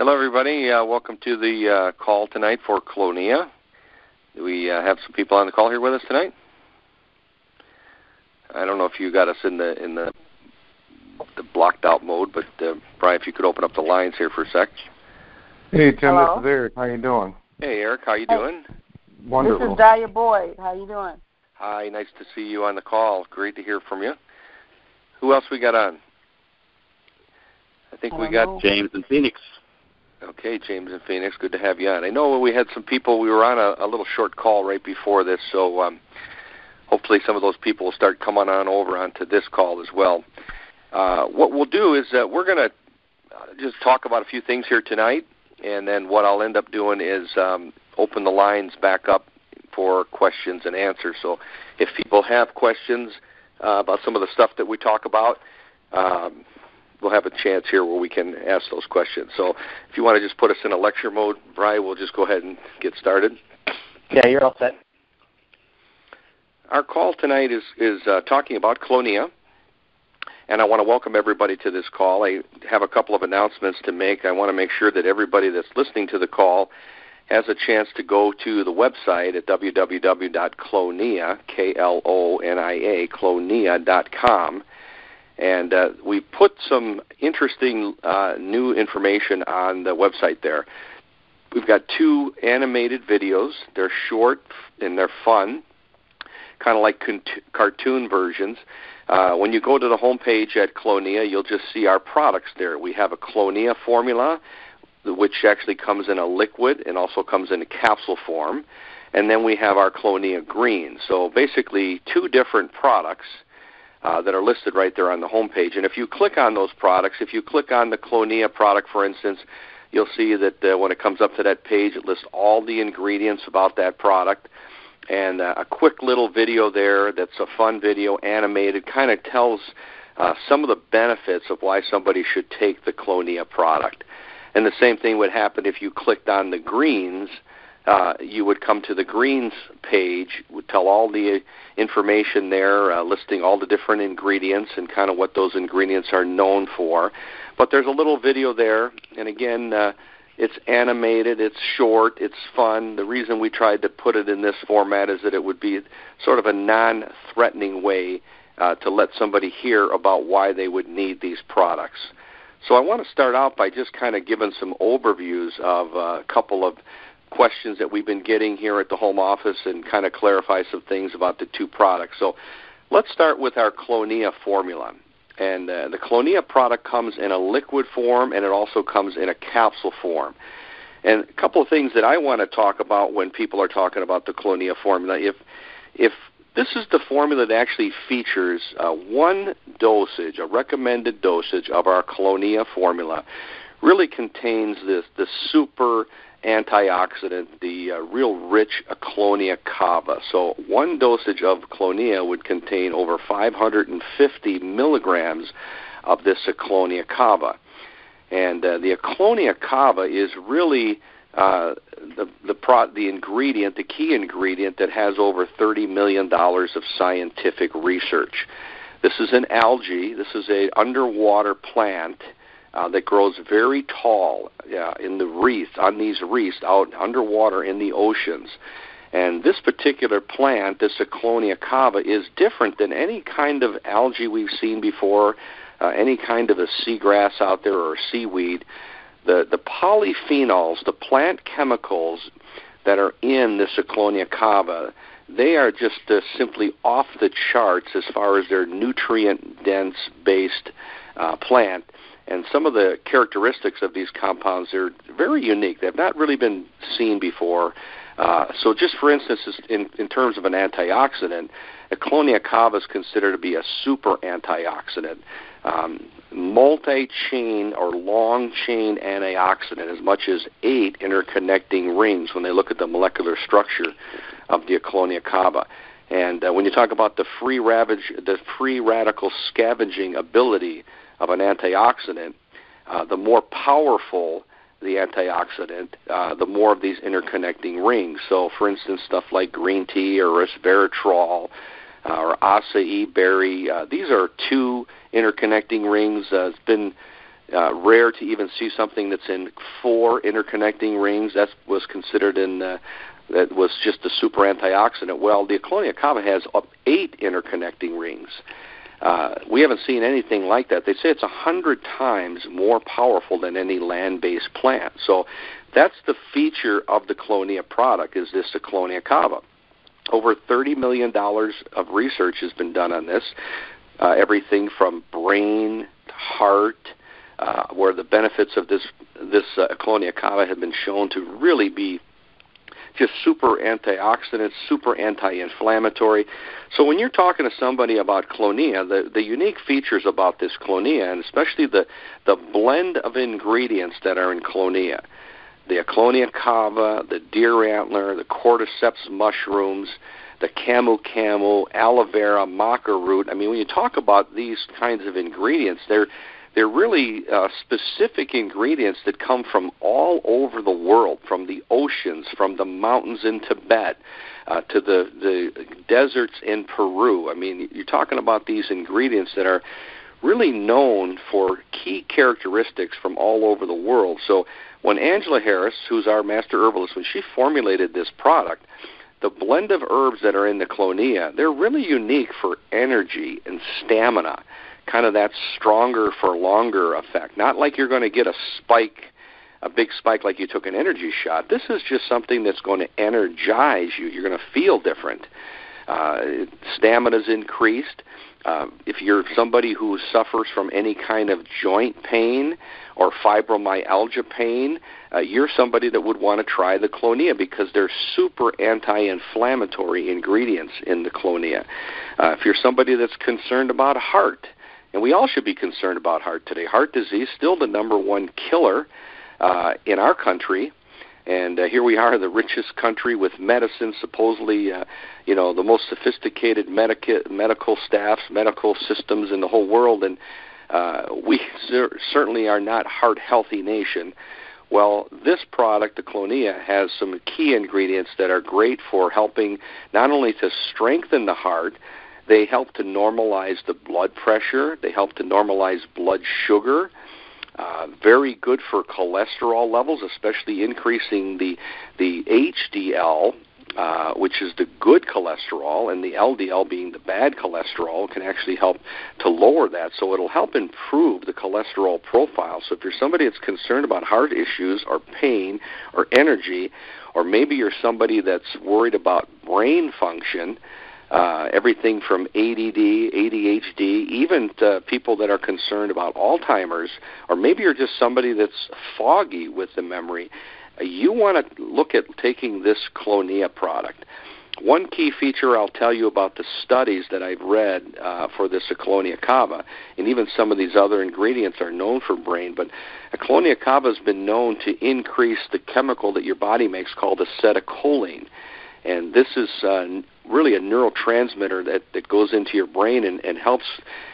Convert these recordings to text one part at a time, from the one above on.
Hello, everybody. Welcome to the call tonight for KloNia. We have some people on the call here with us tonight. I don't know if you got us in the blocked out mode, but Brian, if you could open up the lines here for a sec. Hey, Tim, Hello? This is Eric. How you doing? Hey, Eric, how you doing? Wonderful. This is Dahlia Boyd. How you doing? Hi, nice to see you on the call. Great to hear from you. Who else we got on? I think we got James in Phoenix. Okay, James in Phoenix, good to have you on. I know we had some people, we were on a little short call right before this, so hopefully some of those people will start coming on over onto this call as well. What we'll do is we're going to just talk about a few things here tonight, and then what I'll end up doing is open the lines back up for questions and answers. So if people have questions about some of the stuff that we talk about, we'll have a chance here where we can ask those questions. So if you want to just put us in a lecture mode, Brian, we'll just go ahead and get started. Yeah, you're all set. Our call tonight is talking about KloNia, and I want to welcome everybody to this call. I have a couple of announcements to make. I want to make sure that everybody that's listening to the call has a chance to go to the website at www.KloNia, K-L-O-N-I-A, KloNia.com. And we put some interesting new information on the website there. We've got 2 animated videos. They're short and they're fun, kind of like cartoon versions. When you go to the homepage at KloNia, you'll just see our products there. We have a KloNia formula, which actually comes in a liquid and also comes in a capsule form. And then we have our KloNia Green. So basically 2 different products that are listed right there on the homepage. And if you click on those products, if you click on the KloNia product, for instance, you'll see that when it comes up to that page, it lists all the ingredients about that product. And a quick little video there that's a fun video, animated, kind of tells some of the benefits of why somebody should take the KloNia product. And the same thing would happen if you clicked on the greens. You would come to the greens page, would tell all the information there, listing all the different ingredients and kind of what those ingredients are known for. But there's a little video there, and again, it's animated, it's short, it's fun. The reason we tried to put it in this format is that it would be sort of a non-threatening way to let somebody hear about why they would need these products. So I want to start out by just kind of giving some overviews of a couple of questions that we've been getting here at the home office and kind of clarify some things about the 2 products. So let's start with our KloNia formula. And the KloNia product comes in a liquid form, and it also comes in a capsule form. And a couple of things that I want to talk about when people are talking about the KloNia formula, if this is the formula that actually features 1 dosage, a recommended dosage of our KloNia formula, really contains the super antioxidant, the real rich KloNia kava. So 1 dosage of KloNia would contain over 550 milligrams of this KloNia kava. And the KloNia kava is really the ingredient, the key ingredient that has over $30 million of scientific research. This is an algae. This is an underwater plant that grows very tall in the reefs, on these reefs out underwater in the oceans. And this particular plant, this KloNia kava, is different than any kind of algae we've seen before, any kind of a seagrass out there or seaweed. The polyphenols, the plant chemicals that are in this KloNia kava, they are just simply off the charts as far as their nutrient-dense based plant. And some of the characteristics of these compounds are very unique. They've not really been seen before. So just for instance, in terms of an antioxidant, a KloNia kava is considered to be a super antioxidant. Multi-chain or long-chain antioxidant, as much as 8 interconnecting rings when they look at the molecular structure of the KloNia kava. And when you talk about the free radical scavenging ability of an antioxidant, the more powerful the antioxidant, the more of these interconnecting rings. So, for instance, stuff like green tea or resveratrol or acai berry, these are 2 interconnecting rings. It's been rare to even see something that's in 4 interconnecting rings. That was considered that was just a super antioxidant. Well, the KloNia Kava has up 8 interconnecting rings. We haven't seen anything like that. They say it's 100 times more powerful than any land-based plant. So that's the feature of the KloNia product, is this the KloNia Kava. Over $30 million of research has been done on this, everything from brain to heart, where the benefits of this KloNia Kava have been shown to really be just super antioxidant, super anti-inflammatory. So when you're talking to somebody about KloNia, the unique features about this KloNia, and especially the blend of ingredients that are in KloNia, the KloNia Kava, the deer antler, the cordyceps mushrooms, the camu, aloe vera, maca root. I mean, when you talk about these kinds of ingredients, they're really specific ingredients that come from all over the world, from the oceans, from the mountains in Tibet, to the deserts in Peru. I mean, you're talking about these ingredients that are really known for key characteristics from all over the world. So when Angela Harris, who's our master herbalist, when she formulated this product, the blend of herbs that are in the KloNia, they're really unique for energy and stamina, kind of that stronger for longer effect. Not like you're going to get a big spike like you took an energy shot. This is just something that's going to energize you. You're going to feel different. Stamina's increased. If you're somebody who suffers from any kind of joint pain or fibromyalgia pain, you're somebody that would want to try the KloNia because there's super anti-inflammatory ingredients in the KloNia. If you're somebody that's concerned about heart, and we all should be concerned about heart today. Heart disease still the number 1 killer in our country. And here we are, the richest country with medicine, supposedly, the most sophisticated medical staffs, medical systems in the whole world. And we certainly are not heart-healthy nation. Well, this product, the KloNia, has some key ingredients that are great for helping not only to strengthen the heart, they help to normalize the blood pressure. They help to normalize blood sugar. Very good for cholesterol levels, especially increasing the HDL, which is the good cholesterol, and the LDL being the bad cholesterol can actually help to lower that. So it'll help improve the cholesterol profile. So if you're somebody that's concerned about heart issues or pain or energy, or maybe you're somebody that's worried about brain function, everything from ADD, ADHD, even to people that are concerned about Alzheimer's, or maybe you're just somebody that's foggy with the memory, you want to look at taking this KloNia product. One key feature I'll tell you about the studies that I've read for this KloNia Kava, and even some of these other ingredients are known for brain, but KloNia Kava has been known to increase the chemical that your body makes called acetylcholine. And this is really a neurotransmitter that goes into your brain and helps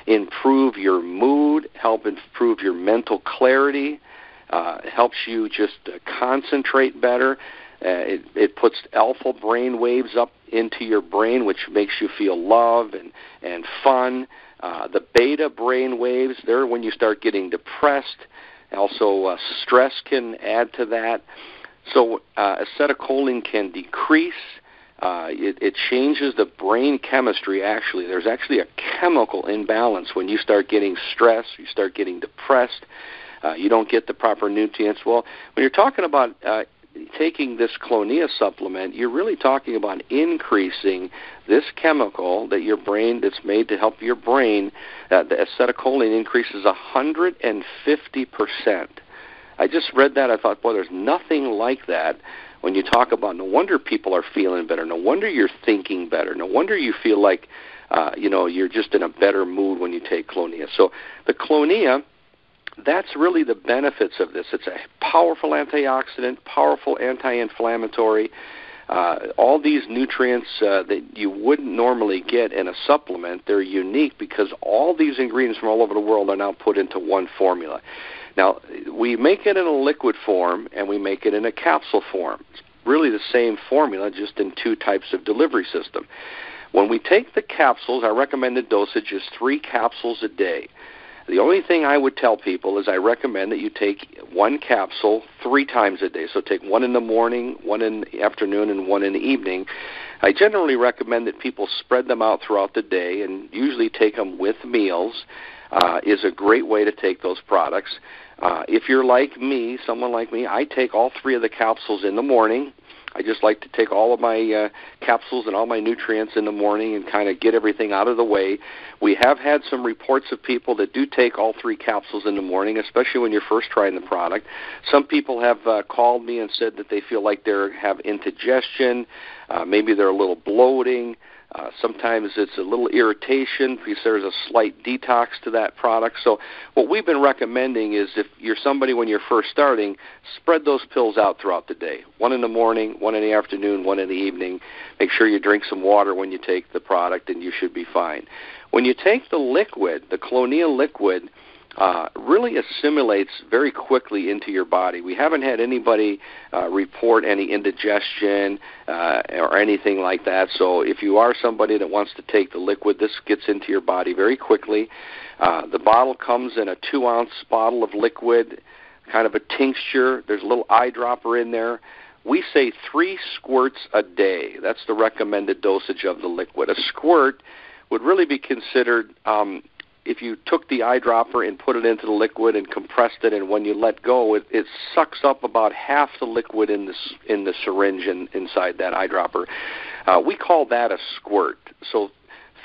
improve your mood, help improve your mental clarity, helps you just concentrate better. It puts alpha brain waves up into your brain, which makes you feel love and fun. The beta brain waves, they're when you start getting depressed. Also, stress can add to that. So acetylcholine can decrease. It changes the brain chemistry, actually. There's actually a chemical imbalance when you start getting stressed, you start getting depressed, you don't get the proper nutrients. Well, when you're talking about taking this KloNia supplement, you're really talking about increasing this chemical that your brain, that's made to help your brain. The acetylcholine increases 150%. I just read that. I thought, boy, there's nothing like that when you talk about, no wonder people are feeling better. No wonder you're thinking better. No wonder you feel like, you're just in a better mood when you take KloNia. So the KloNia, that's really the benefits of this. It's a powerful antioxidant, powerful anti-inflammatory. All these nutrients that you wouldn't normally get in a supplement, they're unique because all these ingredients from all over the world are now put into one formula. Now, we make it in a liquid form and we make it in a capsule form. It's really the same formula, just in 2 types of delivery system. When we take the capsules, our recommended dosage is 3 capsules a day. The only thing I would tell people is I recommend that you take one capsule 3 times a day. So take one in the morning, one in the afternoon, and one in the evening. I generally recommend that people spread them out throughout the day and usually take them with meals. Is a great way to take those products. If you're like me, someone like me, I take all 3 of the capsules in the morning. I just like to take all of my capsules and all my nutrients in the morning and kind of get everything out of the way. We have had some reports of people that do take all 3 capsules in the morning, especially when you're first trying the product. Some people have called me and said that they feel like they have indigestion, maybe they're a little bloating. Sometimes it's a little irritation because there's a slight detox to that product. So what we've been recommending is if you're somebody when you're first starting, spread those pills out throughout the day. One in the morning, one in the afternoon, one in the evening. Make sure you drink some water when you take the product, and you should be fine. When you take the liquid, the KloNia liquid, really assimilates very quickly into your body. We haven't had anybody report any indigestion or anything like that. So if you are somebody that wants to take the liquid, this gets into your body very quickly. The bottle comes in a 2-ounce bottle of liquid, kind of a tincture. There's a little eyedropper in there. We say 3 squirts a day. That's the recommended dosage of the liquid. A squirt would really be considered if you took the eyedropper and put it into the liquid and compressed it, and when you let go, it sucks up about half the liquid in the syringe inside that eyedropper. We call that a squirt. So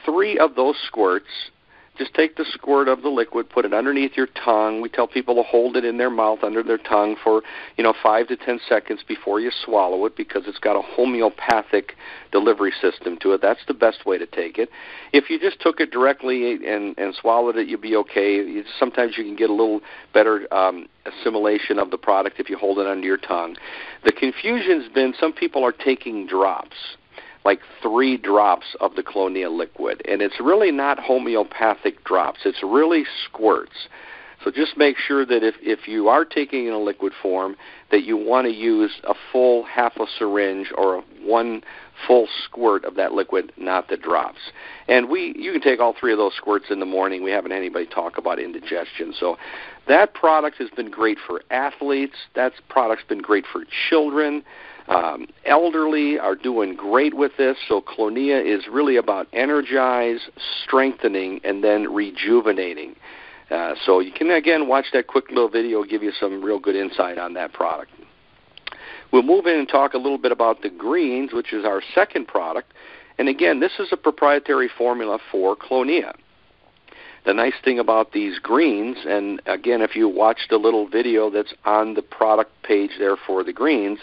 3 of those squirts, just take the squirt of the liquid, put it underneath your tongue. We tell people to hold it in their mouth under their tongue for 5 to 10 seconds before you swallow it, because it's got a homeopathic delivery system to it. That's the best way to take it. If you just took it directly and swallowed it, you'd be okay. Sometimes you can get a little better assimilation of the product if you hold it under your tongue. The confusion's been some people are taking drops, like 3 drops of the KloNia liquid. And it's really not homeopathic drops. It's really squirts. So just make sure that if you are taking it in a liquid form, that you want to use a full half a syringe or 1 full squirt of that liquid, not the drops. And you can take all 3 of those squirts in the morning. We haven't had anybody talk about indigestion. So that product has been great for athletes. That product's been great for children. Elderly are doing great with this. So KloNia is really about energize, strengthening, and then rejuvenating. So you can, again, watch that quick little video, give you some real good insight on that product. We'll move in and talk a little bit about the greens, which is our second product. And again, this is a proprietary formula for KloNia. The nice thing about these greens, and again, if you watched a little video that's on the product page there for the greens,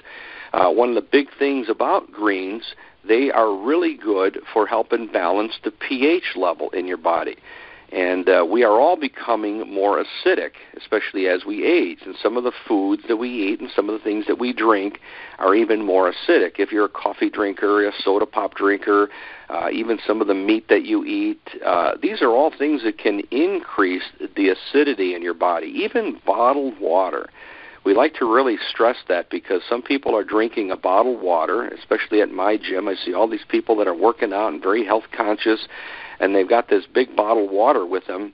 one of the big things about greens, they are really good for helping balance the pH level in your body. And we are all becoming more acidic, especially as we age. And some of the foods that we eat and some of the things that we drink are even more acidic. If you're a coffee drinker, a soda pop drinker, even some of the meat that you eat, these are all things that can increase the acidity in your body, even bottled water. We like to really stress that because some people are drinking a bottled water, especially at my gym. I see all these people that are working out and very health conscious, and they've got this big bottled water with them.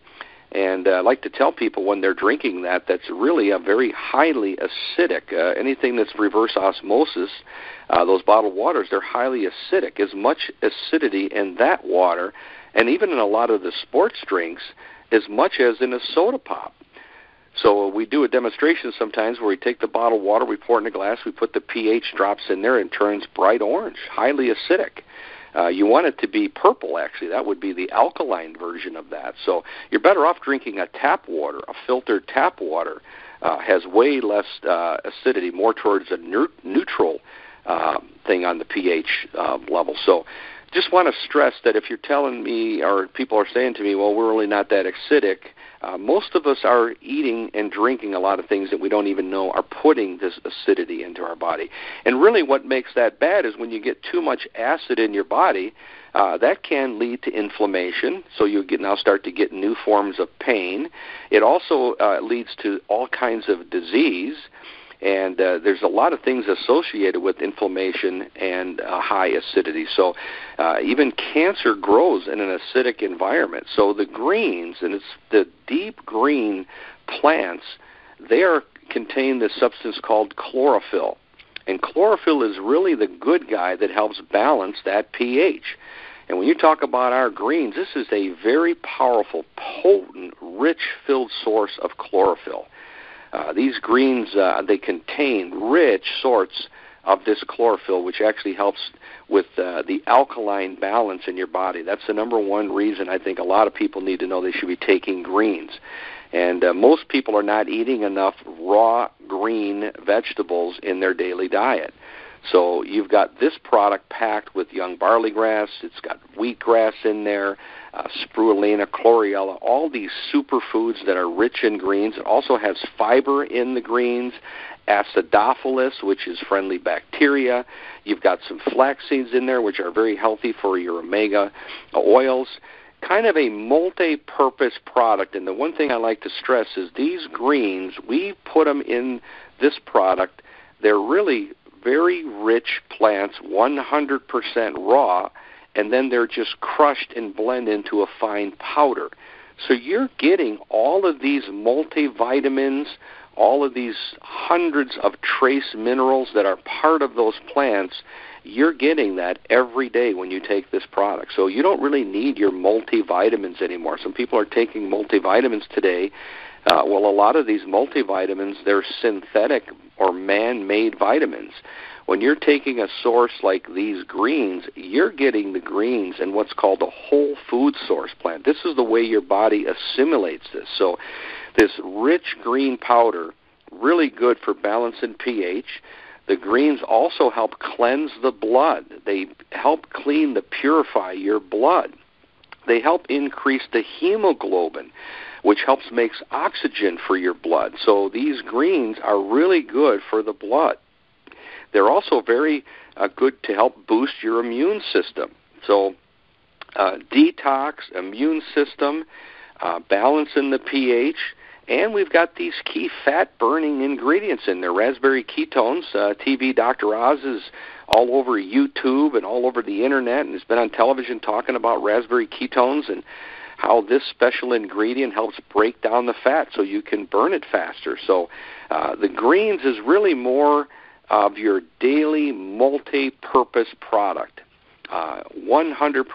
And I like to tell people when they're drinking that's really a very highly acidic. Anything that's reverse osmosis, those bottled waters, they're highly acidic. As much acidity in that water, and even in a lot of the sports drinks, as much as in a soda pop. So we do a demonstration sometimes where we take the bottled water, we pour it in a glass, we put the pH drops in there, and it turns bright orange, highly acidic. You want it to be purple, actually. That would be the alkaline version of that. So you're better off drinking a tap water. A filtered tap water has way less acidity, more towards a neutral thing on the pH level. So just want to stress that if you're telling me, or people are saying to me, well, we're really not that acidic, most of us are eating and drinking a lot of things that we don't even know are putting this acidity into our body. And really what makes that bad is when you get too much acid in your body, that can lead to inflammation, so you now start to get new forms of pain. It also leads to all kinds of disease. And there's a lot of things associated with inflammation and high acidity. So even cancer grows in an acidic environment. So the greens, and it's the deep green plants, they contain this substance called chlorophyll. And chlorophyll is really the good guy that helps balance that pH. And when you talk about our greens, this is a very powerful, potent, rich-filled source of chlorophyll. These greens, they contain rich sorts of this chlorophyll, which actually helps with the alkaline balance in your body. That's the number one reason I think a lot of people need to know they should be taking greens. And most people are not eating enough raw green vegetables in their daily diet. So you've got this product packed with young barley grass. It's got wheatgrass in there, spirulina, chlorella, all these superfoods that are rich in greens. It also has fiber in the greens, acidophilus, which is friendly bacteria. You've got some flax seeds in there, which are very healthy for your omega oils. Kind of a multi-purpose product. And the one thing I like to stress is these greens, we put them in this product. They're really very rich plants, 100% raw, and then they're just crushed and blended into a fine powder. So you're getting all of these multivitamins, all of these hundreds of trace minerals that are part of those plants. You're getting that every day when you take this product. So you don't really need your multivitamins anymore. Some people are taking multivitamins today. Well, a lot of these multivitamins, they're synthetic or man-made vitamins. When you're taking a source like these greens, you're getting the greens in what's called a whole food source plant. This is the way your body assimilates this. So this rich green powder, really good for balancing pH. The greens also help cleanse the blood. They help clean, purify your blood. They help increase the hemoglobin, which helps makes oxygen for your blood. So these greens are really good for the blood. They're also very good to help boost your immune system. So detox, immune system, balancing the pH, and we've got these key fat-burning ingredients in there. Raspberry ketones. TV Dr. Oz is all over YouTube and all over the Internet, and has been on television talking about raspberry ketones and how this special ingredient helps break down the fat so you can burn it faster. So the greens is really more of your daily multi-purpose product. 100%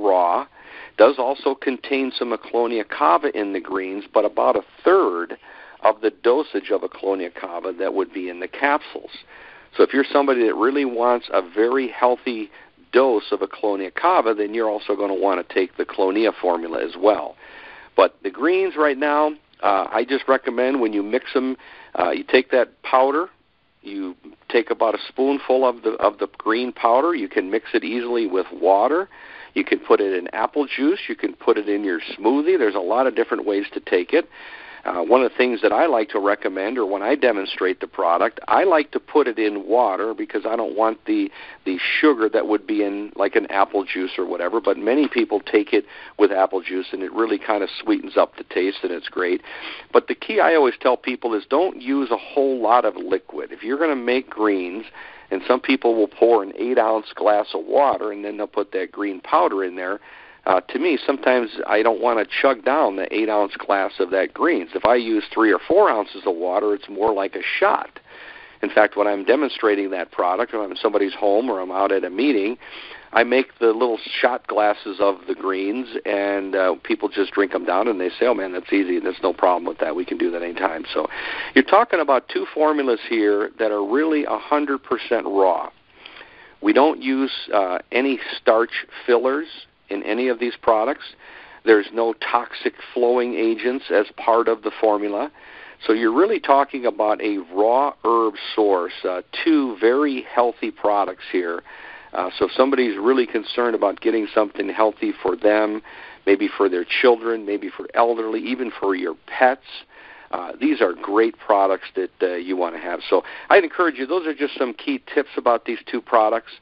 raw. Does also contain some KloNia kava in the greens, but about a third of the dosage of KloNia kava that would be in the capsules. So if you're somebody that really wants a very healthy dose of KloNia kava, then you're also going to want to take the KloNia formula as well. But the greens right now, I just recommend when you mix them, you take that powder, you take about a spoonful of the green powder. You can mix it easily with water. You can put it in apple juice. You can put it in your smoothie. There's a lot of different ways to take it. One of the things that I like to recommend, or when I demonstrate the product, I like to put it in water because I don't want the sugar that would be in like an apple juice or whatever, but many people take it with apple juice, and it really kind of sweetens up the taste, and it's great. But the key I always tell people is don't use a whole lot of liquid. If you're going to make greens, and some people will pour an 8-ounce glass of water, and then they'll put that green powder in there, to me, sometimes I don't want to chug down the 8-ounce glass of that greens. If I use 3 or 4 ounces of water, it's more like a shot. In fact, when I'm demonstrating that product, or I'm in somebody's home or I'm out at a meeting, I make the little shot glasses of the greens, and people just drink them down, and they say, oh, man, that's easy, and there's no problem with that. We can do that anytime. So you're talking about two formulas here that are really 100% raw. We don't use any starch fillers in any of these products. There's no toxic flowing agents as part of the formula. So you're really talking about a raw herb source, two very healthy products here. So if somebody's really concerned about getting something healthy for them, maybe for their children, maybe for elderly, even for your pets, these are great products that you want to have. So I'd encourage you, those are just some key tips about these two products.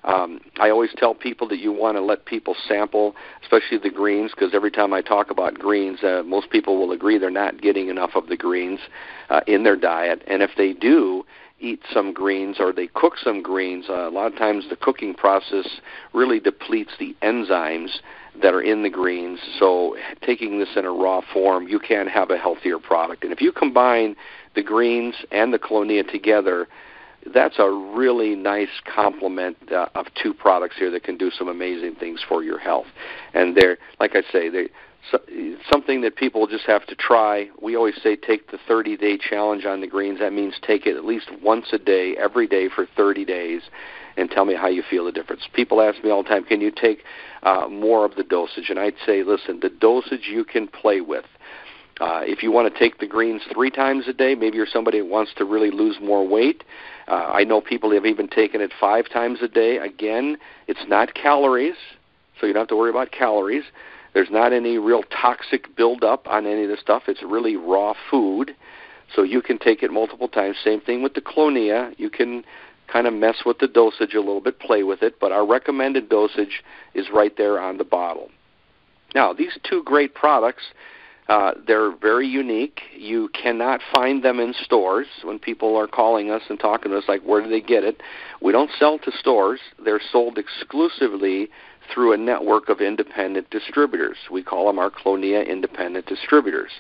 I always tell people that you want to let people sample, especially the greens, because every time I talk about greens, most people will agree they're not getting enough of the greens in their diet. And if they do eat some greens or they cook some greens, a lot of times the cooking process really depletes the enzymes that are in the greens. So taking this in a raw form, you can have a healthier product. And if you combine the greens and the KloNia together, that's a really nice complement of two products here that can do some amazing things for your health. And they're, like I say, something that people just have to try. We always say take the 30-day challenge on the greens. That means take it at least once a day, every day for 30 days, and tell me how you feel the difference. People ask me all the time, can you take more of the dosage? And I'd say, listen, the dosage you can play with. If you want to take the greens 3 times a day, maybe you're somebody who wants to really lose more weight. I know people have even taken it 5 times a day. Again, it's not calories, so you don't have to worry about calories. There's not any real toxic buildup on any of this stuff. It's really raw food, so you can take it multiple times. Same thing with the KloNia. You can kind of mess with the dosage a little bit, play with it, but our recommended dosage is right there on the bottle. Now, these 2 great products, they're very unique. You cannot find them in stores. When people are calling us and talking to us, like, where do they get it? We don't sell to stores. They're sold exclusively through a network of independent distributors. We call them our KloNia independent distributors.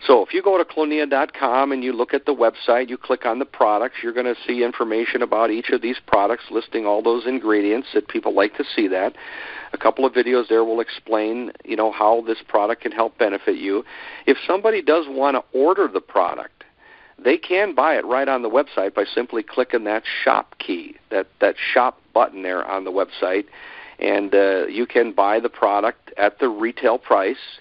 So if you go to KloNia.com and you look at the website, you click on the products, you're going to see information about each of these products, listing all those ingredients that people like to see that. A couple of videos there will explain, how this product can help benefit you. If somebody does want to order the product, they can buy it right on the website by simply clicking that shop key, that shop button there on the website, and you can buy the product at the retail price.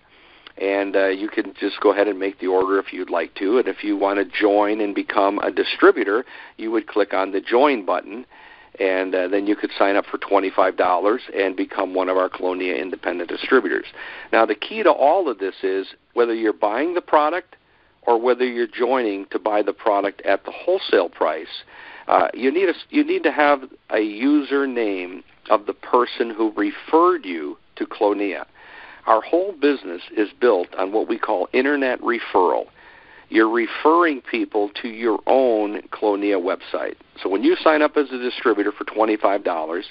And you can just go ahead and make the order if you'd like to. And if you want to join and become a distributor, you would click on the join button, and then you could sign up for $25 and become one of our KloNia independent distributors. Now, the key to all of this is whether you're buying the product or whether you're joining to buy the product at the wholesale price, you need to have a username of the person who referred you to KloNia. Our whole business is built on what we call internet referral. You're referring people to your own KloNia website. So when you sign up as a distributor for $25,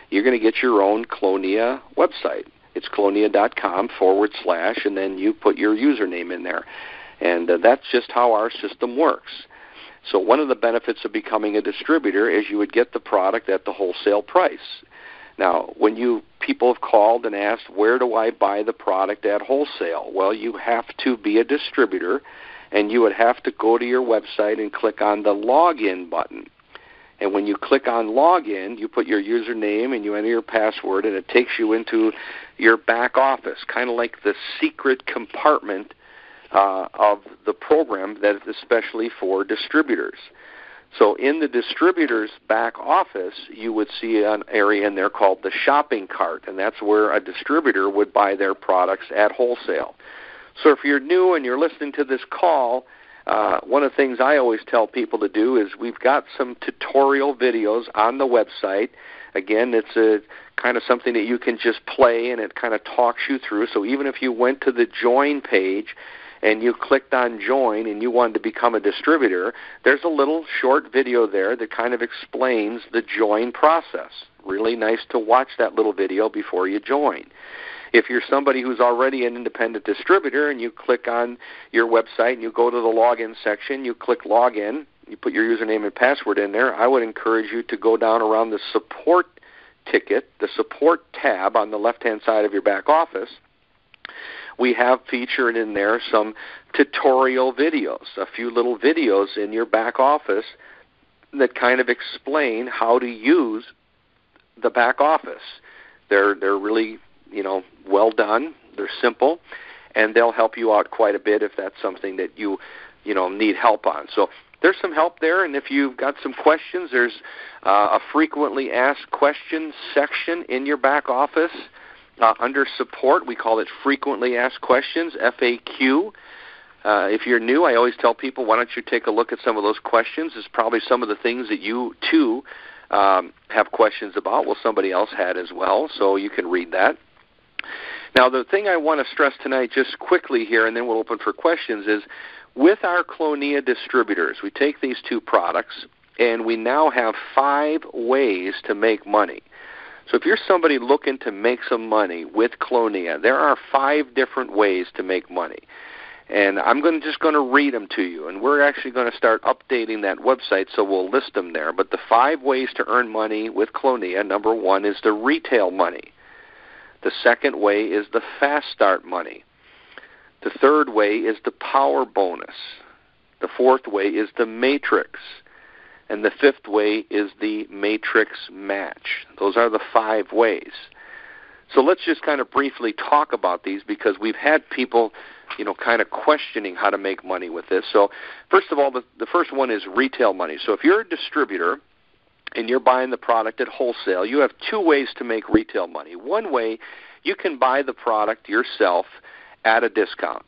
you're going to get your own KloNia website. It's KloNia.com / and then you put your username in there. And that's just how our system works. So one of the benefits of becoming a distributor is you would get the product at the wholesale price. Now, when people have called and asked, where do I buy the product at wholesale? Well, you have to be a distributor, and you would have to go to your website and click on the login button. And when you click on login, you put your username and you enter your password, and it takes you into your back office, kind of like the secret compartment of the program that is especially for distributors. So in the distributor's back office, you would see an area in there called the shopping cart, and that's where a distributor would buy their products at wholesale. So if you're new and you're listening to this call, one of the things I always tell people to do is we've got some tutorial videos on the website. Again, it's a kind of something that you can just play, and it kind of talks you through. So even if you went to the join page and you clicked on join and you wanted to become a distributor, there's a little short video there that kind of explains the join process. Really nice to watch that little video before you join. If you're somebody who's already an independent distributor and you click on your website and you go to the login section, you click login, you put your username and password in there, I would encourage you to go down around the support ticket, the support tab on the left-hand side of your back office. We have featured in there some tutorial videos, a few little videos in your back office that kind of explain how to use the back office. They're really, well done. They're simple, and they'll help you out quite a bit if that's something that you need help on. So there's some help there, and if you've got some questions, there's a frequently asked questions section in your back office. Under support, we call it frequently asked questions, FAQ. If you're new, I always tell people, why don't you take a look at some of those questions? It's probably some of the things that you, too, have questions about. Well, somebody else had as well, so you can read that. Now, the thing I want to stress tonight just quickly here, and then we'll open for questions, is with our KloNia distributors, we take these two products, and we now have 5 ways to make money. So if you're somebody looking to make some money with KloNia, there are 5 different ways to make money. And I'm just going to read them to you, and we're actually going to start updating that website, so we'll list them there. But the 5 ways to earn money with KloNia, number 1 is the retail money. The second way is the fast start money. The third way is the power bonus. The fourth way is the matrix. And the fifth way is the matrix match. Those are the 5 ways. So let's just kind of briefly talk about these, because we've had people, kind of questioning how to make money with this. So first of all, the first one is retail money. So if you're a distributor and you're buying the product at wholesale, you have 2 ways to make retail money. One way, you can buy the product yourself at a discount.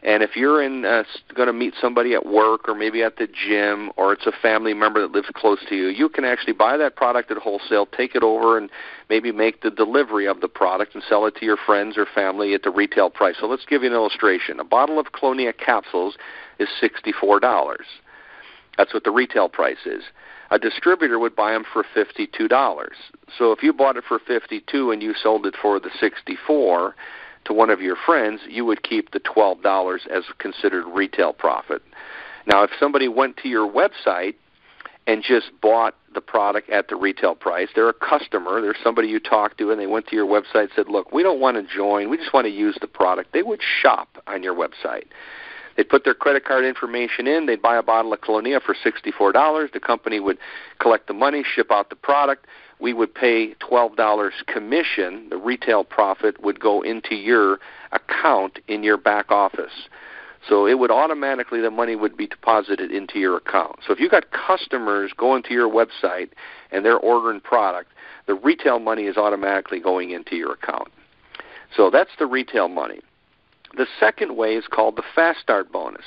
And if you're going to meet somebody at work or maybe at the gym, or it's a family member that lives close to you, you can actually buy that product at wholesale, take it over, and maybe make the delivery of the product and sell it to your friends or family at the retail price. So let's give you an illustration. A bottle of KloNia capsules is $64. That's what the retail price is. A distributor would buy them for $52. So if you bought it for $52 and you sold it for the $64 to one of your friends, you would keep the $12 as considered retail profit. Now, if somebody went to your website and just bought the product at the retail price, they're a customer, they're somebody you talked to, and they went to your website and said, look, we don't want to join, we just want to use the product, they would shop on your website. They'd put their credit card information in, they'd buy a bottle of KloNia for $64, the company would collect the money, ship out the product, we would pay $12 commission, the retail profit would go into your account in your back office. So it would automatically, the money would be deposited into your account. So if you got customers going to your website and they're ordering product, the retail money is automatically going into your account. So that's the retail money. The second way is called the fast start bonus.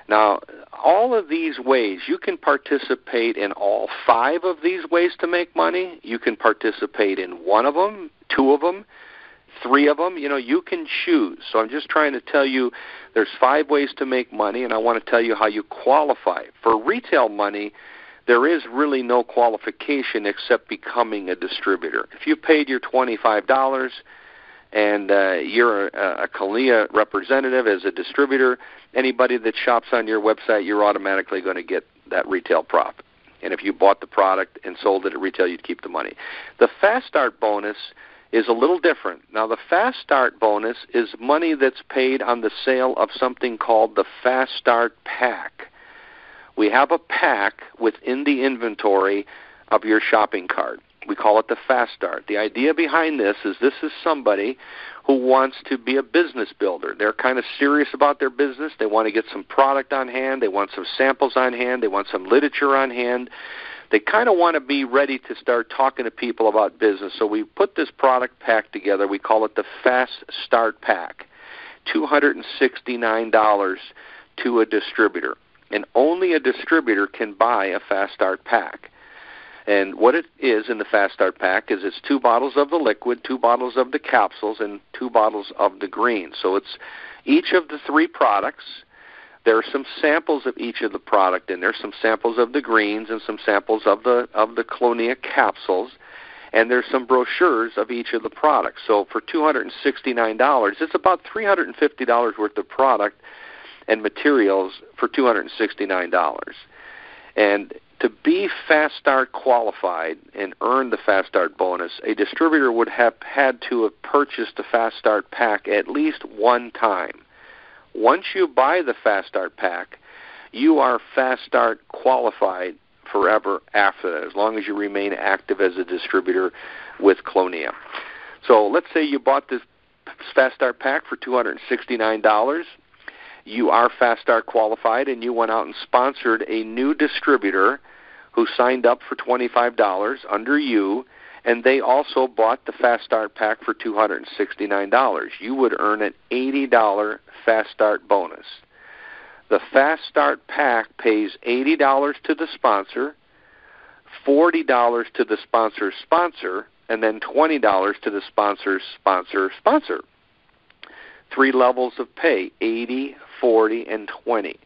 Now, all of these ways, you can participate in all 5 of these ways to make money. You can participate in 1 of them, 2 of them, 3 of them. You can choose. So I'm just trying to tell you there's 5 ways to make money, and I want to tell you how you qualify. For retail money, there is really no qualification except becoming a distributor. If you paid your $25 and you're a KloNia representative as a distributor, anybody that shops on your website, you're automatically going to get that retail profit. And if you bought the product and sold it at retail, you'd keep the money. The Fast Start bonus is a little different. Now, the Fast Start bonus is money that's paid on the sale of something called the Fast Start Pack. We have a pack within the inventory of your shopping cart. We call it the Fast Start. The idea behind this is somebody who wants to be a business builder. They're kind of serious about their business. They want to get some product on hand. They want some samples on hand. They want some literature on hand. They kind of want to be ready to start talking to people about business. So we put this product pack together. We call it the Fast Start Pack, $269 to a distributor. And only a distributor can buy a Fast Start Pack. And what it is in the Fast Start Pack is it's 2 bottles of the liquid, 2 bottles of the capsules, and 2 bottles of the greens. So it's each of the 3 products. There are some samples of each of the product, and there's some samples of the greens and some samples of the KloNia capsules, and there's some brochures of each of the products. So for $269, it's about $350 worth of product and materials for $269. And to be Fast Start qualified and earn the Fast Start bonus, a distributor would have had to have purchased the Fast Start Pack at least 1 time. Once you buy the Fast Start Pack, you are Fast Start qualified forever after that, as long as you remain active as a distributor with KloNia. So let's say you bought this Fast Start Pack for $269. You are Fast Start qualified, and you went out and sponsored a new distributor who signed up for $25 under you, and they also bought the Fast Start Pack for $269. You would earn an $80 Fast Start bonus. The Fast Start Pack pays $80 to the sponsor, $40 to the sponsor's sponsor, and then $20 to the sponsor's sponsor. 3 levels of pay, 80, 40, and 20.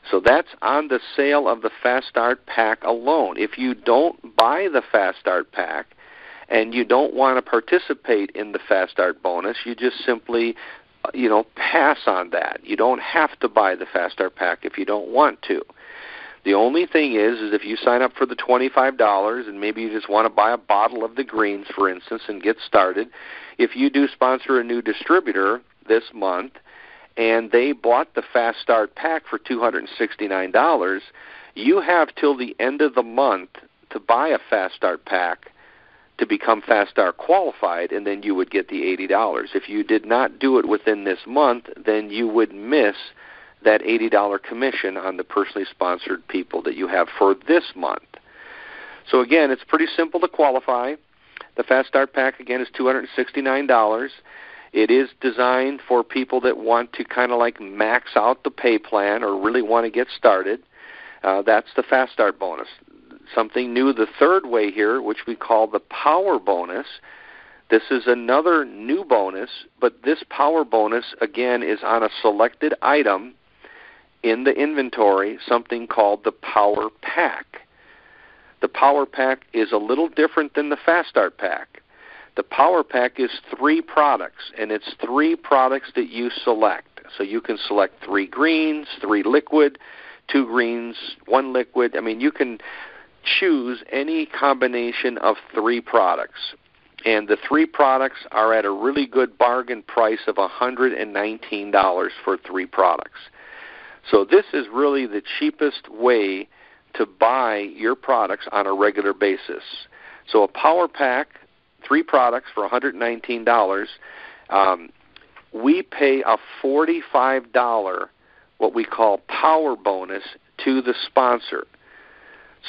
So that's on the sale of the Fast Start Pack alone. If you don't buy the Fast Start Pack and you don't want to participate in the Fast Start bonus, you just simply, pass on that. You don't have to buy the Fast Start Pack if you don't want to. The only thing is if you sign up for the $25 and maybe you just want to buy a bottle of the greens, for instance, and get started, if you do sponsor a new distributor this month and they bought the Fast Start Pack for $269, you have till the end of the month to buy a Fast Start Pack to become Fast Start qualified, and then you would get the $80. If you did not do it within this month, then you would miss that $80 commission on the personally sponsored people that you have for this month. So again, it's pretty simple to qualify. The Fast Start Pack, again, is $269. It is designed for people that want to kind of like max out the pay plan or really want to get started. That's the Fast Start bonus. Something new, the third way here, which we call the Power Bonus. This is another new bonus, but this Power Bonus, again, is on a selected item in the inventory, something called the Power Pack. The Power Pack is a little different than the Fast Start Pack. The Power Pack is 3 products, and it's 3 products that you select. So you can select 3 greens, 3 liquid, 2 greens, 1 liquid. I mean, you can choose any combination of 3 products. And the 3 products are at a really good bargain price of $119 for 3 products. So this is really the cheapest way to buy your products on a regular basis. So a Power Pack, 3 products for $119, we pay a $45, what we call Power Bonus, to the sponsor.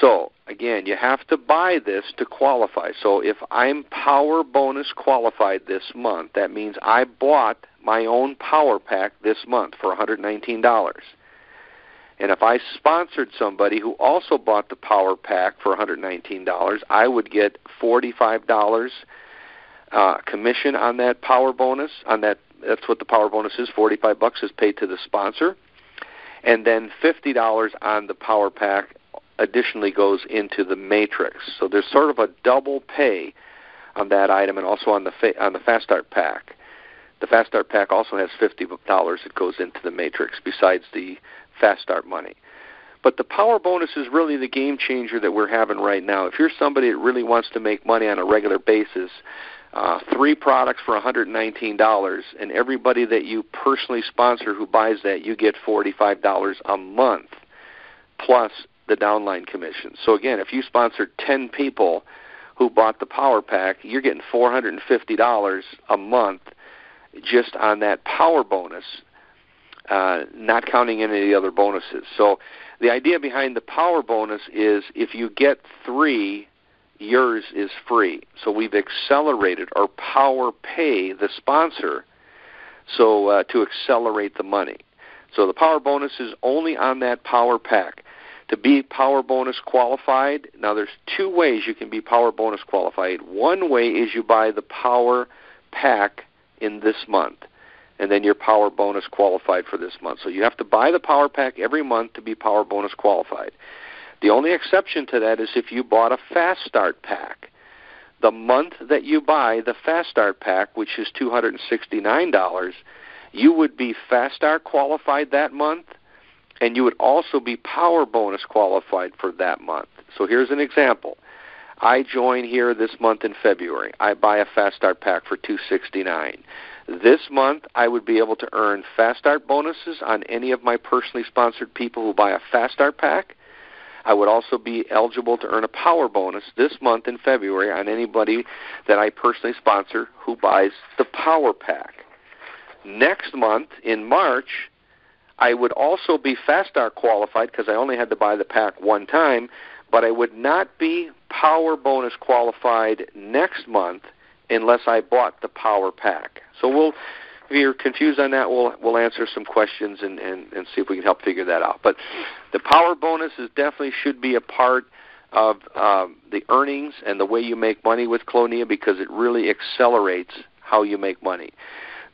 So, again, you have to buy this to qualify. So if I'm Power Bonus qualified this month, that means I bought my own Power Pack this month for $119. And if I sponsored somebody who also bought the Power Pack for $119, I would get $45 commission on that Power Bonus. That's what the Power Bonus is. $45 is paid to the sponsor, and then $50 on the Power Pack additionally goes into the matrix. So there's sort of a double pay on that item, and also on the Fast Start Pack. The Fast Start Pack also has $50 that goes into the matrix besides the Fast Start money. But the Power Bonus is really the game changer that we're having right now. If you're somebody that really wants to make money on a regular basis, 3 products for $119, and everybody that you personally sponsor who buys that, you get $45 a month, plus the downline commission. So again, if you sponsored 10 people who bought the Power Pack, you're getting $450 a month just on that Power Bonus, not counting any of the other bonuses. So the idea behind the Power Bonus is if you get 3, yours is free. So we've accelerated or power pay the sponsor so to accelerate the money. So the Power Bonus is only on that Power Pack. To be Power Bonus qualified, now there's 2 ways you can be Power Bonus qualified. One way is you buy the Power Pack in this month, and then you're Power Bonus qualified for this month. So you have to buy the Power Pack every month to be Power Bonus qualified. The only exception to that is if you bought a Fast Start Pack. The month that you buy the Fast Start Pack, which is $269, you would be Fast Start qualified that month, and you would also be Power Bonus qualified for that month. So here's an example. I join here this month in February. I buy a Fast Start Pack for $269. This month, I would be able to earn Fast Start bonuses on any of my personally sponsored people who buy a Fast Start Pack. I would also be eligible to earn a Power Bonus this month in February on anybody that I personally sponsor who buys the Power Pack. Next month, in March, I would also be Fast Start qualified because I only had to buy the pack one time, but I would not be Power Bonus qualified next month unless I bought the Power Pack. So we'll if you're confused on that, we'll answer some questions and see if we can help figure that out. But the power bonus definitely should be a part of the earnings and the way you make money with KloNia, because it really accelerates how you make money.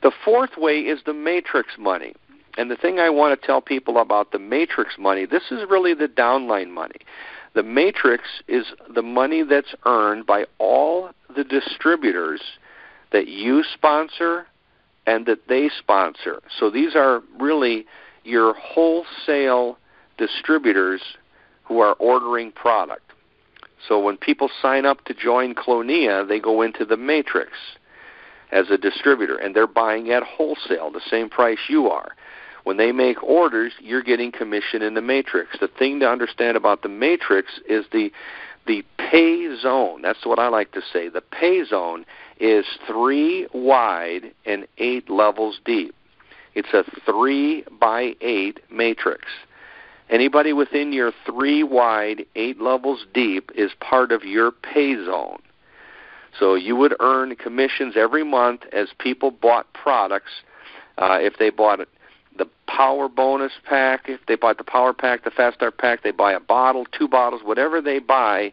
The fourth way is the matrix money. And the thing I want to tell people about the matrix money, this is really the downline money. The matrix is the money that's earned by all the distributors that you sponsor and that they sponsor. So these are really your wholesale distributors who are ordering product. So when people sign up to join KloNia, they go into the matrix as a distributor, and they're buying at wholesale, the same price you are. When they make orders, you're getting commission in the matrix. The thing to understand about the matrix is the pay zone. That's what I like to say. The pay zone is 3 wide and 8 levels deep. It's a 3 by 8 matrix. Anybody within your 3 wide, 8 levels deep is part of your pay zone. So you would earn commissions every month as people bought products. If they bought the Power Bonus Pack, if they bought the Power Pack, the Fast Start Pack, they buy a bottle, 2 bottles, whatever they buy,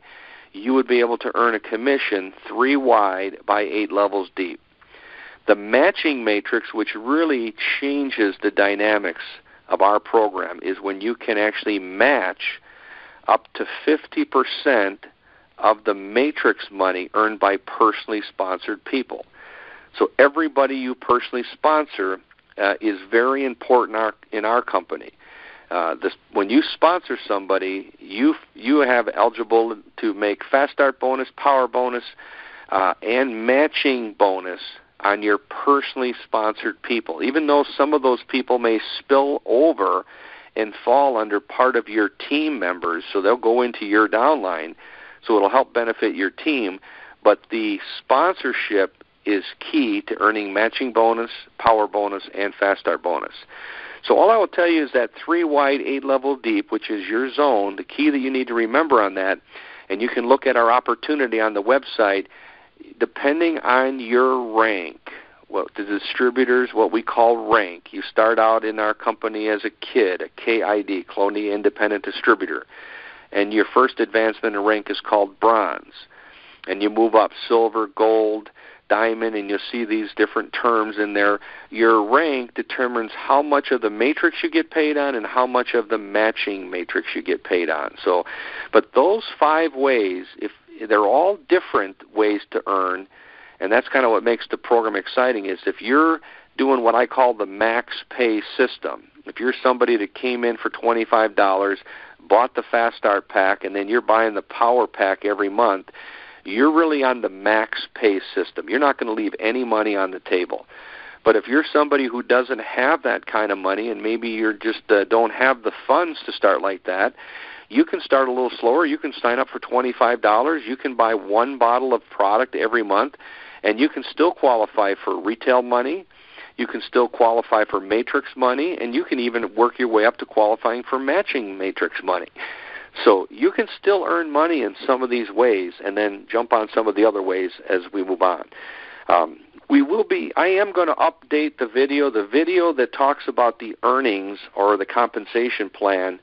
you would be able to earn a commission 3 wide by 8 levels deep. The matching matrix, which really changes the dynamics of our program, is when you can actually match up to 50% of the matrix money earned by personally sponsored people. So everybody you personally sponsor is very important in our company. When you sponsor somebody, you have eligible to make Fast Start bonus, Power bonus, and matching bonus on your personally sponsored people, even though some of those people may spill over and fall under part of your team members, so they'll go into your downline, so it'll help benefit your team. But the sponsorship is key to earning matching bonus, Power bonus, and Fast Start bonus. So all I will tell you is that 3 wide, 8 level deep, which is your zone, the key that you need to remember on that, and you can look at our opportunity on the website, depending on your rank, the distributors, what we call rank. You start out in our company as a KID, a KID, KloNia Independent Distributor, and your first advancement in rank is called bronze. And you move up silver, gold, diamond, and you'll see these different terms in there. Your rank determines how much of the matrix you get paid on and how much of the matching matrix you get paid on. So, but those 5 ways, if they're all different ways to earn, and that's kind of what makes the program exciting, is if you're doing what I call the max pay system, if you're somebody that came in for $25, bought the Fast Start Pack, and then you're buying the Power Pack every month, you're really on the max pay system. You're not going to leave any money on the table. But if you're somebody who doesn't have that kind of money, and maybe you're just don't have the funds to start like that, you can start a little slower. You can sign up for $25. You can buy 1 bottle of product every month, and you can still qualify for retail money. You can still qualify for matrix money, and you can even work your way up to qualifying for matching matrix money. So you can still earn money in some of these ways and then jump on some of the other ways as we move on. I am going to update the video. The video that talks about the earnings or the compensation plan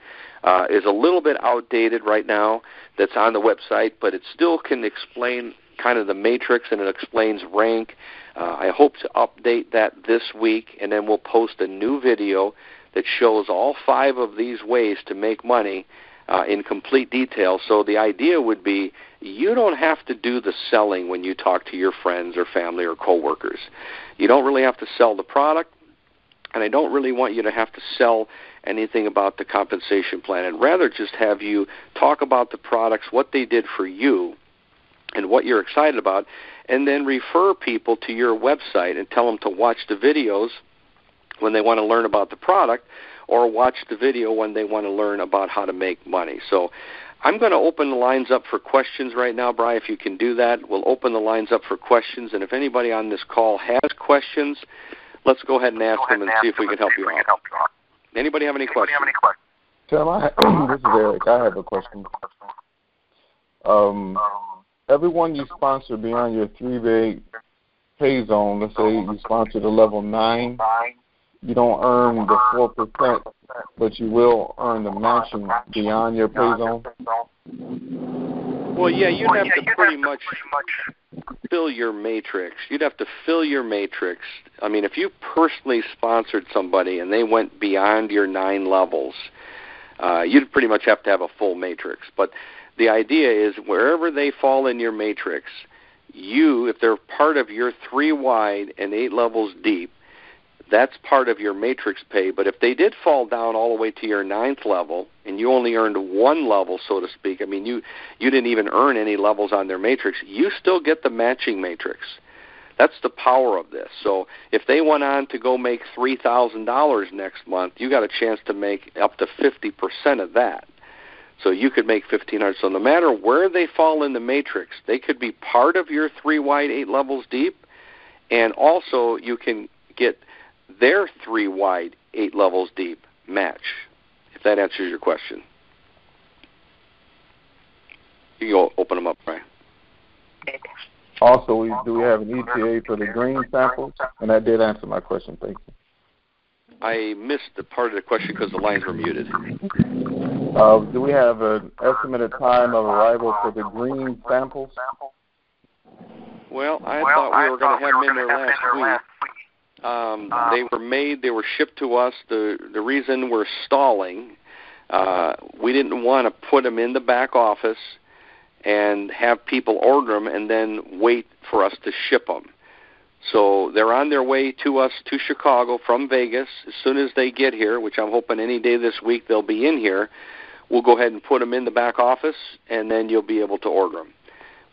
is a little bit outdated right now. That's on the website, but it still can explain kind of the matrix, and it explains rank. I hope to update that this week, and then we'll post a new video that shows all 5 of these ways to make money in complete detail. So the idea would be you don't have to do the selling when you talk to your friends or family or coworkers. You don't really have to sell the product, and I don't really want you to have to sell anything about the compensation plan, and rather just have you talk about the products, what they did for you, and what you're excited about, and then refer people to your website and tell them to watch the videos when they want to learn about the product, or watch the video when they want to learn about how to make money. So I'm going to open the lines up for questions right now, Bri, if you can do that. We'll open the lines up for questions, and if anybody on this call has questions, let's go ahead and ask them and see if we can help you out. Anybody have any questions? Tim, this is Eric. I have a question. Everyone you sponsor beyond your 3 big pay zone, let's say you sponsor the level 9, you don't earn the 4%, but you will earn the matching beyond your pay zone? Well, yeah, you'd have to pretty much fill your matrix. You'd have to fill your matrix. I mean, if you personally sponsored somebody and they went beyond your 9 levels, you'd pretty much have to have a full matrix. But the idea is wherever they fall in your matrix, if they're part of your 3 wide and 8 levels deep, that's part of your matrix pay. But if they did fall down all the way to your 9th level and you only earned 1 level, so to speak, I mean, you didn't even earn any levels on their matrix, you still get the matching matrix. That's the power of this. So if they went on to go make $3,000 next month, you got a chance to make up to 50% of that. So you could make $1,500. So no matter where they fall in the matrix, they could be part of your 3 wide, 8 levels deep, and also you can get their 3 wide, 8 levels deep match, if that answers your question. You can go open them up, Brian. Also, do we have an ETA for the green samples? And that did answer my question. Thank you. I missed the part of the question because the lines were muted. Do we have an estimated time of arrival for the green samples? Well, I thought we were going to have them in there last week. They were made. They were shipped to us. The reason we're stalling, we didn't want to put them in the back office and have people order them and then wait for us to ship them. So they're on their way to us to Chicago from Vegas. As soon as they get here, which I'm hoping any day this week they'll be in here, we'll go ahead and put them in the back office, and then you'll be able to order them.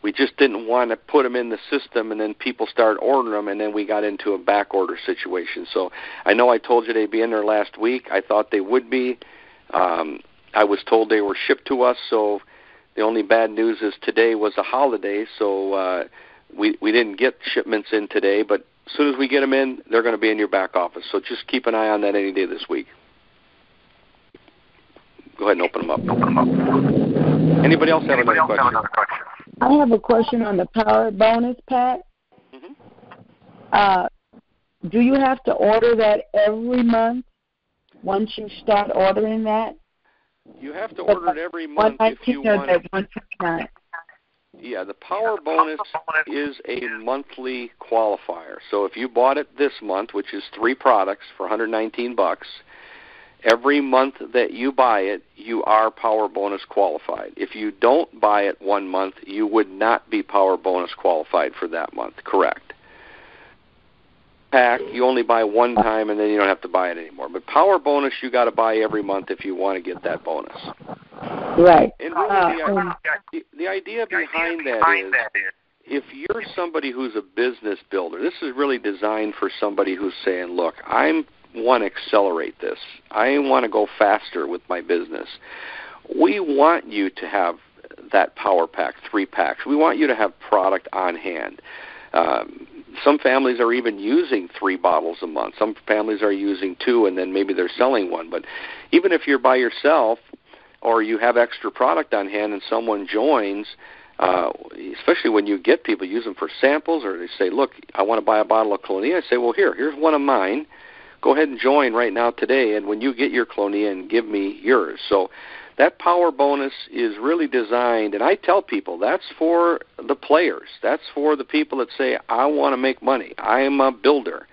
We just didn't want to put them in the system and then people start ordering them, and then we got into a back order situation. So I know I told you they'd be in there last week. I thought they would be. I was told they were shipped to us, so the only bad news is today was a holiday, so we didn't get shipments in today, but as soon as we get them in, they're going to be in your back office. So just keep an eye on that any day this week. Go ahead and open them up. Anybody else have another question? I have a question on the Power Bonus Pack. Mm-hmm. Do you have to order that every month once you start ordering that? You have to order it every month if you want it. Yeah, the Power Bonus is a monthly qualifier. So if you bought it this month, which is 3 products for $119, every month that you buy it, you are Power Bonus qualified. If you don't buy it one month, you would not be Power Bonus qualified for that month. Correct. Pack, you only buy one time and then you don't have to buy it anymore. But Power Bonus, you got to buy every month if you want to get that bonus. Right. And really the idea behind that is if you're somebody who's a business builder, this is really designed for somebody who's saying, look, I want to accelerate this. I want to go faster with my business. We want you to have that Power Pack, 3 packs. We want you to have product on hand. Some families are even using 3 bottles a month. Some families are using 2, and then maybe they're selling 1. But even if you're by yourself or you have extra product on hand and someone joins, especially when you get people use them for samples, or they say, look, I want to buy a bottle of KloNia, I say, well, here's one of mine. Go ahead and join right now today, and when you get your KloNia, and give me yours. So that Power Bonus is really designed, and I tell people that's for the players. That's for the people that say, I want to make money. I am a builder.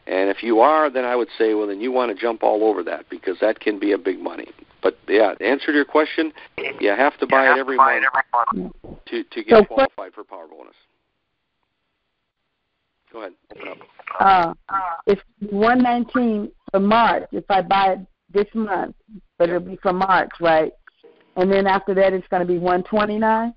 And if you are, then I would say, well, then you want to jump all over that because that can be a big money. But, yeah, to answer your question, you have to buy it every month to get qualified for Power Bonus. Go ahead, open up. It's $119 for March if I buy it this month, but it'll be for March, right? And then after that, it's going to be $129.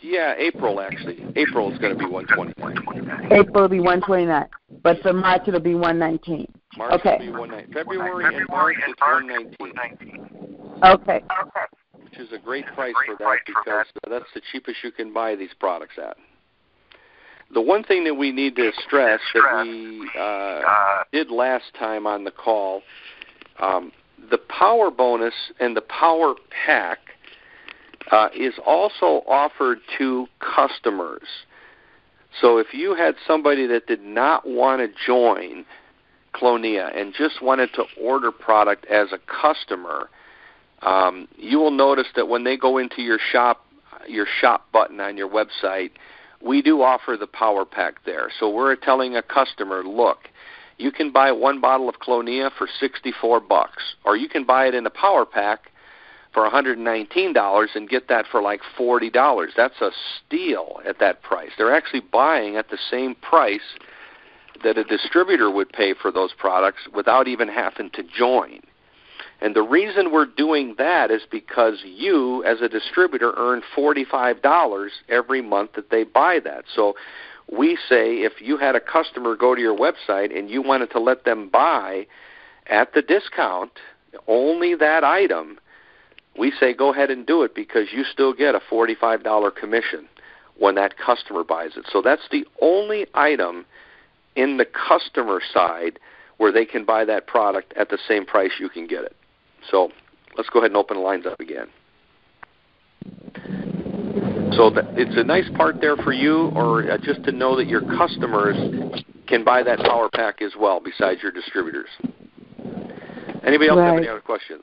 Yeah, April actually. April is going to be $129. April will be $129, but for March it'll be $119. March will be $119. February and March it's $119. Okay. Which is a great price for that because that's the cheapest you can buy these products at. The one thing that we need to stress that we did last time on the call, the Power Bonus and the Power Pack is also offered to customers. So if you had somebody that did not want to join KloNia and just wanted to order product as a customer, you will notice that when they go into your shop button on your website, we do offer the power pack there. So we're telling a customer, look, you can buy one bottle of KloNia for $64, or you can buy it in a power pack for $119 and get that for like $40. That's a steal at that price. They're actually buying at the same price that a distributor would pay for those products without even having to join. And the reason we're doing that is because you, as a distributor, earn $45 every month that they buy that. So we say if you had a customer go to your website and you wanted to let them buy at the discount only that item, we say go ahead and do it because you still get a $45 commission when that customer buys it. So that's the only item in the customer side where they can buy that product at the same price you can get it. So let's go ahead and open the lines up again. So it's a nice part there for you, or just to know that your customers can buy that power pack as well besides your distributors. Anybody else have any other questions?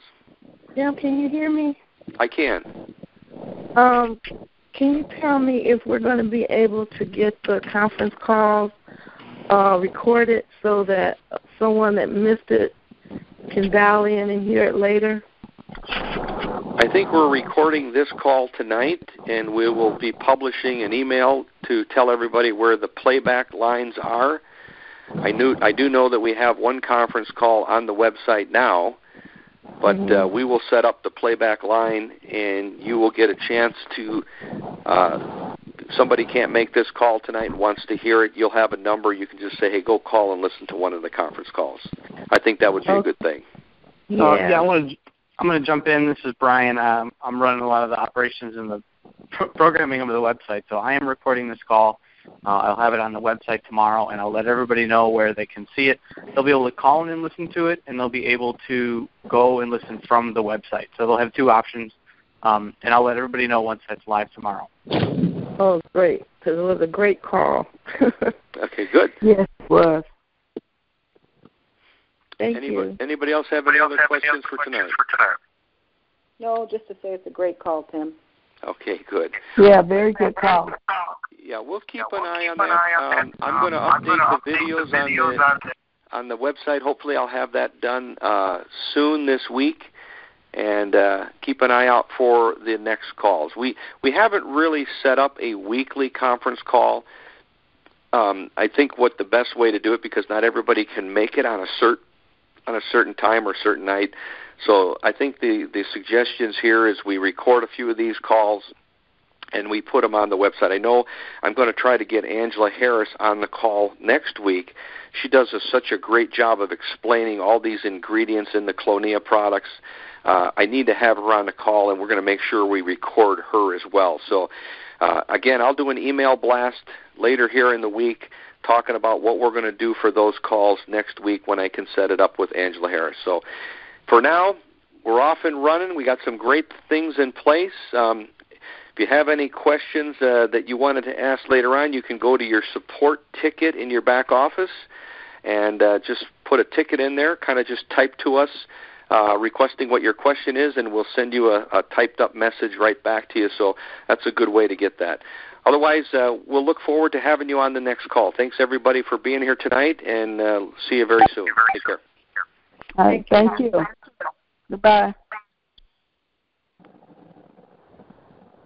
Yeah, can you hear me? I can. Can you tell me if we're going to be able to get the conference calls recorded so that someone that missed it can dial in and hear it later? I think we're recording this call tonight, and we will be publishing an email to tell everybody where the playback lines are. I do know that we have one conference call on the website now, but we will set up the playback line, and you will get a chance to, if somebody can't make this call tonight and wants to hear it, you'll have a number. You can just say, hey, go call and listen to one of the conference calls. I think that would be a good thing. Yeah, I'm going to jump in. This is Brian. I'm running a lot of the operations and the programming of the website, so I am recording this call. I'll have it on the website tomorrow, and I'll let everybody know where they can see it. They'll be able to call in and listen to it, and they'll be able to go and listen from the website. So they'll have two options, and I'll let everybody know once that's live tomorrow. Oh, great, because it was a great call. Okay, good. Yes, it was. Thank you. Anybody else have any other questions for tonight? No, just to say it's a great call, Tim. Okay, good. Yeah, very good call. Yeah, we'll keep an eye on that. I'm going to update the videos on the website. Hopefully I'll have that done soon this week, and keep an eye out for the next calls. We haven't really set up a weekly conference call. I think what the best way to do it, because not everybody can make it on a certain time or certain night. So I think the suggestions here is we record a few of these calls and we put them on the website. I know I'm going to try to get Angela Harris on the call next week. She does such a great job of explaining all these ingredients in the KloNia products. I need to have her on the call, and we're going to make sure we record her as well. So, again, I'll do an email blast later here in the week talking about what we're going to do for those calls next week when I can set it up with Angela Harris. So for now, we're off and running. We got some great things in place. If you have any questions that you wanted to ask later on, you can go to your support ticket in your back office and just put a ticket in there, kind of just type to us requesting what your question is, and we'll send you a typed-up message right back to you. So that's a good way to get that. Otherwise, we'll look forward to having you on the next call. Thanks, everybody, for being here tonight, and see you very soon. Take care. All right, thank you. Goodbye.